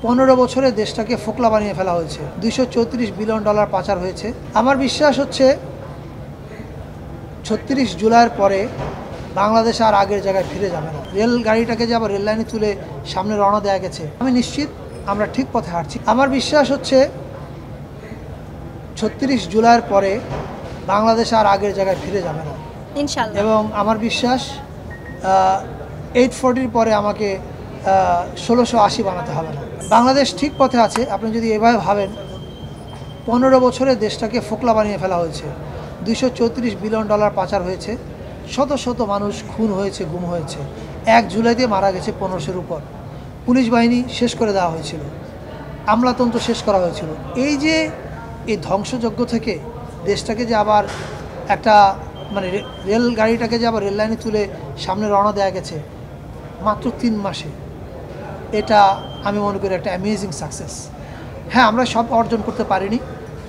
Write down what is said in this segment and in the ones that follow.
15 বছরে দেশটাকে ফোকলা বানিয়ে ফেলা হয়েছে। $234 বিলিয়ন পাচার হয়েছে। আমার বিশ্বাস হচ্ছে 36 জুলাইয়ের পরে বাংলাদেশ আর আগের জায়গায় ফিরে যাবে না। রেল গাড়িটাকে যে আবার রেল লাইনে তুলে সামনে রওনা দেওয়া গেছে, আমি নিশ্চিত আমরা ঠিক পথে হাঁটছি। আমার বিশ্বাস হচ্ছে 36 জুলাইয়ের পরে বাংলাদেশ আর আগের জায়গায় ফিরে যাবে না ইনশাআল্লাহ। এবং আমার বিশ্বাস 840 পরে আমাকে 1680 বানাতে হবে না। বাংলাদেশ ঠিক পথে আছে। আপনি যদি এভাবে ভাবেন, 15 বছরে দেশটাকে ফোকলা বানিয়ে ফেলা হয়েছে। $234 বিলিয়ন পাচার হয়েছে। শত শত মানুষ খুন হয়েছে, গুম হয়েছে। 1 জুলাইতে মারা গেছে 1500-এর উপর। পুলিশ বাহিনী শেষ করে দেওয়া হয়েছিল, আমলাতন্ত্র শেষ করা হয়েছিল। এই যে এই ধ্বংসযজ্ঞ থেকে দেশটাকে যে আবার একটা রেল গাড়িটাকে যে আবার রেল লাইনে তুলে সামনে রওনা দেওয়া গেছে মাত্র 3 মাসে, এটা আমি মনে করি একটা অ্যামেজিং সাকসেস। হ্যাঁ, আমরা সব অর্জন করতে পারিনি,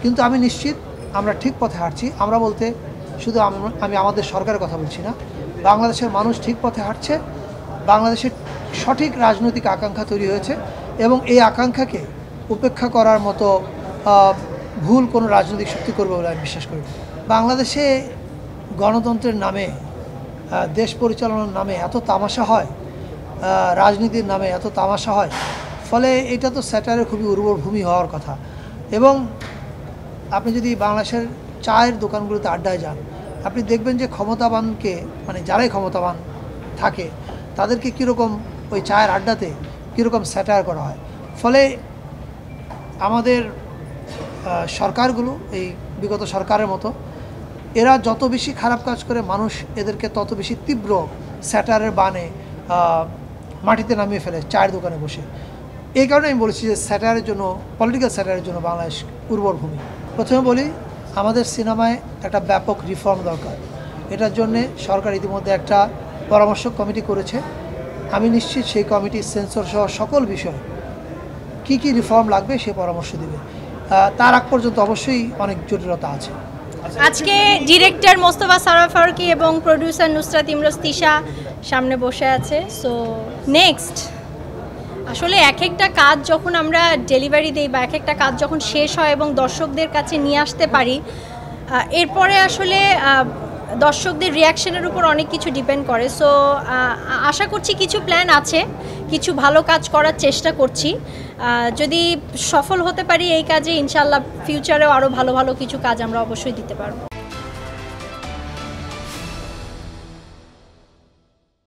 কিন্তু আমি নিশ্চিত আমরা ঠিক পথে হাঁটছি। আমরা বলতে শুধু আমি আমাদের সরকারের কথা বলছি না, বাংলাদেশের মানুষ ঠিক পথে হাঁটছে। বাংলাদেশের সঠিক রাজনৈতিক আকাঙ্ক্ষা তৈরি হয়েছে এবং এই আকাঙ্ক্ষাকে উপেক্ষা করার মতো ভুল কোনো রাজনৈতিক শক্তি করবে বলে আমি বিশ্বাস করি। বাংলাদেশে গণতন্ত্রের নামে, দেশ পরিচালনার নামে এত তামাশা হয়, রাজনীতির নামে এত তামাশা হয়, ফলে এটা তো স্যাটারের খুবই উর্বর ভূমি হওয়ার কথা। এবং আপনি যদি বাংলাদেশের চায়ের দোকানগুলোতে আড্ডায় যান, আপনি দেখবেন যে ক্ষমতাবানকে, যারাই ক্ষমতাবান থাকে তাদেরকে কীরকম ওই চায়ের আড্ডাতে কীরকম স্যাটায়ার করা হয়। ফলে আমাদের সরকারগুলো, এই বিগত সরকারের মতো, এরা যত বেশি খারাপ কাজ করে মানুষ এদেরকে তত বেশি তীব্র স্যাটারের বানে মাটিতে নামিয়ে ফেলে চায়ের দোকানে বসে। এই কারণে আমি বলেছি যে স্যাটারের জন্য, পলিটিক্যাল স্যাটারের জন্য বাংলাদেশ উর্বর ভূমি। প্রথমে বলি, আমাদের সিনেমায় একটা ব্যাপক রিফর্ম দরকার। এটার জন্যে সরকার ইতিমধ্যে একটা পরামর্শ কমিটি করেছে। আমি নিশ্চিত সেই কমিটি সেন্সর সহ সকল বিষয় কী কী রিফর্ম লাগবে সে পরামর্শ দেবে। তার আগ পর্যন্ত অবশ্যই অনেক জটিলতা আছে। আজকে ডিরেক্টর মোস্তফা সরোয়ার ফারুকী এবং প্রডিউসার নুসরাত ইমরোজ তিশা সামনে বসে আছে। সো নেক্সট, আসলে এক একটা কাজ যখন আমরা ডেলিভারি দিই বা এক একটা কাজ যখন শেষ হয় এবং দর্শকদের কাছে নিয়ে আসতে পারি, এরপরে আসলে দর্শকদের রিয়াকশনের উপর অনেক কিছু ডিপেন্ড করে। সো আশা করছি কিছু প্ল্যান আছে, কিছু ভালো কাজ করার চেষ্টা করছি। যদি সফল হতে পারি এই কাজে, ইনশাআল্লাহ ফিউচারেও আরও ভালো ভালো কিছু কাজ আমরা অবশ্যই দিতে পারবো।